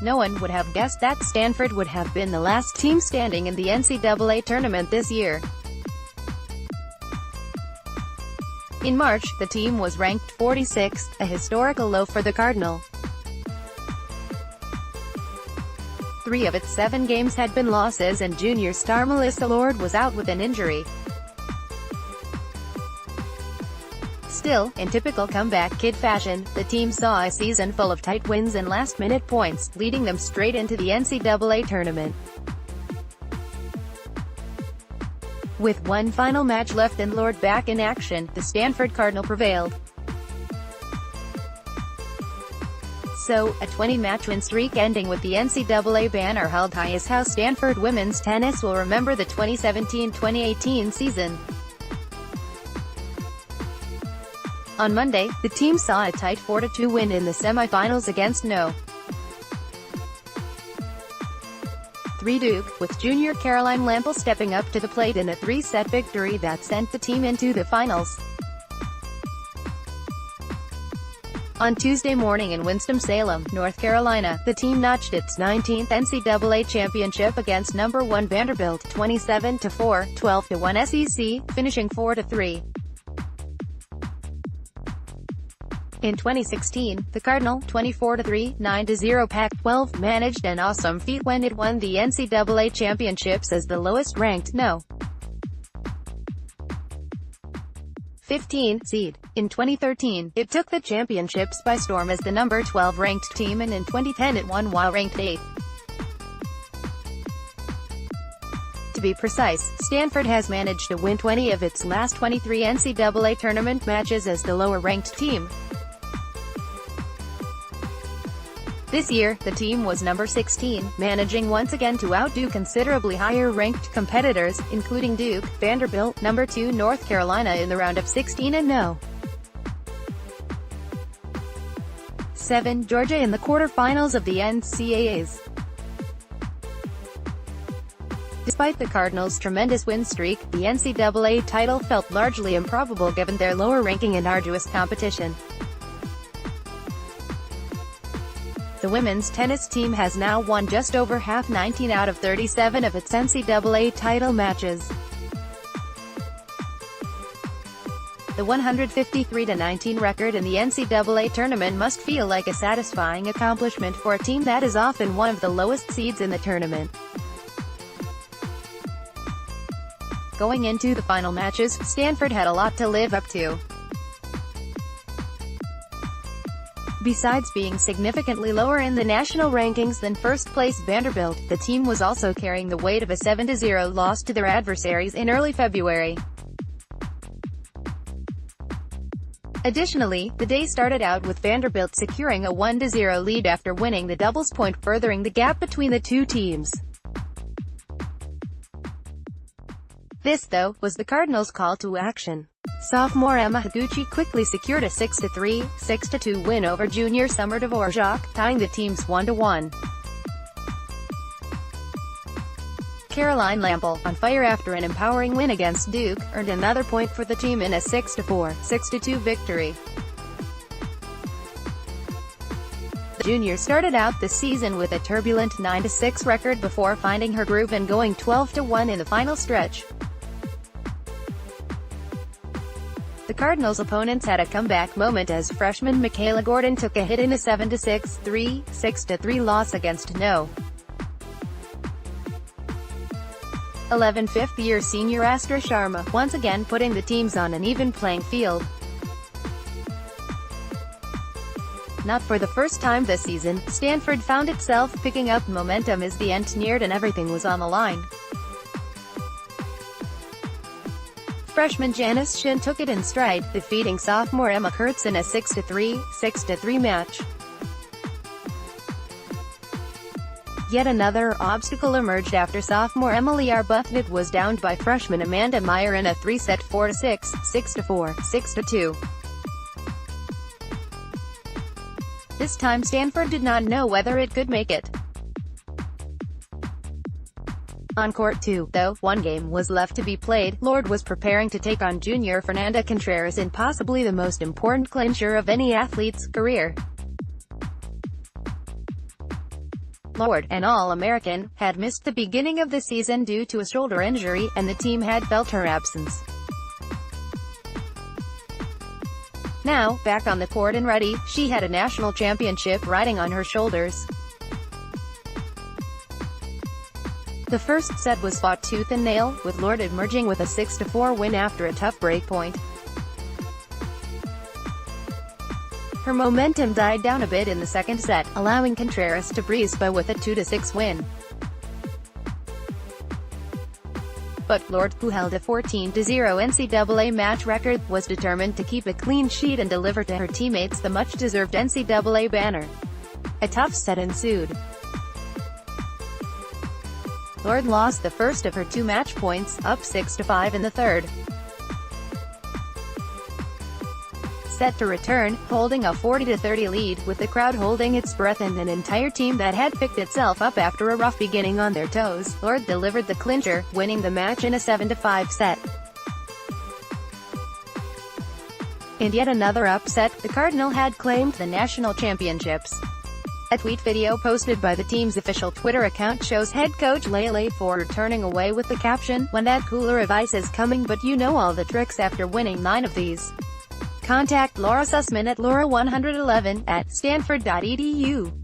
no one would have guessed that Stanford would have been the last team standing in the NCAA tournament this year. In March, the team was ranked 46th, a historical low for the Cardinal. 3 of its 7 games had been losses, and junior star Melissa Lord was out with an injury. Still, in typical comeback kid fashion, the team saw a season full of tight wins and last-minute points, leading them straight into the NCAA tournament. With one final match left and Lord back in action, the Stanford Cardinal prevailed. So, a 20-match win streak ending with the NCAA banner held high is how Stanford women's tennis will remember the 2017-2018 season. On Monday, the team saw a tight 4-2 win in the semifinals against No. 3 Duke, with junior Caroline Lampel stepping up to the plate in a 3-set victory that sent the team into the finals. On Tuesday morning in Winston-Salem, North Carolina, the team notched its 19th NCAA championship against No. 1 Vanderbilt, 27-4, 12-1 SEC, finishing 4-3. In 2016, the Cardinal, 24-3, 9-0 Pac-12, managed an awesome feat when it won the NCAA championships as the lowest-ranked No. 15 seed. In 2013, it took the championships by storm as the number 12 ranked team, and in 2010 it won while ranked 8th. To be precise, Stanford has managed to win 20 of its last 23 NCAA tournament matches as the lower-ranked team. This year, the team was number 16, managing once again to outdo considerably higher-ranked competitors, including Duke, Vanderbilt, number 2 North Carolina in the round of 16, and No. 7 Georgia in the quarterfinals of the NCAAs. Despite the Cardinals' tremendous win streak, the NCAA title felt largely improbable given their lower ranking and arduous competition. The women's tennis team has now won just over half, 19 out of 37 of its NCAA title matches. The 153-19 record in the NCAA tournament must feel like a satisfying accomplishment for a team that is often one of the lowest seeds in the tournament. Going into the final matches, Stanford had a lot to live up to. Besides being significantly lower in the national rankings than first-place Vanderbilt, the team was also carrying the weight of a 7-0 loss to their adversaries in early February. Additionally, the day started out with Vanderbilt securing a 1-0 lead after winning the doubles point, furthering the gap between the two teams. This, though, was the Cardinals' call to action. Sophomore Emma Higuchi quickly secured a 6-3, 6-2 win over junior Summer Dvorak, tying the teams 1-1. Caroline Lampel, on fire after an empowering win against Duke, earned another point for the team in a 6-4, 6-2 victory. The junior started out the season with a turbulent 9-6 record before finding her groove and going 12-1 in the final stretch. The Cardinals' opponents had a comeback moment as freshman Michaela Gordon took a hit in a 7-6, 6-3 loss against No. 11 fifth-year senior Astra Sharma, once again putting the teams on an even playing field. Not for the first time this season, Stanford found itself picking up momentum as the end neared and everything was on the line. Freshman Janice Shin took it in stride, defeating sophomore Emma Kurtz in a 6-3, 6-3 match. Yet another obstacle emerged after sophomore Emily Arbuthnot was downed by freshman Amanda Meyer in a 3-set 4-6, 6-4, 6-2. This time Stanford did not know whether it could make it. On court 2, though, one game was left to be played, Lord was preparing to take on junior Fernanda Contreras in possibly the most important clincher of any athlete's career. Lord, an All-American, had missed the beginning of the season due to a shoulder injury, and the team had felt her absence. Now, back on the court and ready, she had a national championship riding on her shoulders. The first set was fought tooth and nail, with Lord emerging with a 6-4 win after a tough breakpoint. Her momentum died down a bit in the second set, allowing Contreras to breeze by with a 2-6 win. But Lord, who held a 14-0 NCAA match record, was determined to keep a clean sheet and deliver to her teammates the much-deserved NCAA banner. A tough set ensued. Lord lost the first of her two match points, up 6-5 in the third set to return, holding a 40-30 lead, with the crowd holding its breath and an entire team that had picked itself up after a rough beginning on their toes. Lord delivered the clincher, winning the match in a 7-5 set. In yet another upset, the Cardinal had claimed the national championships. A tweet video posted by the team's official Twitter account shows head coach Lele Ford turning away with the caption, "When that cooler of ice is coming, but you know all the tricks after winning 9 of these." Contact Laura Sussman at Laura111 at stanford.edu.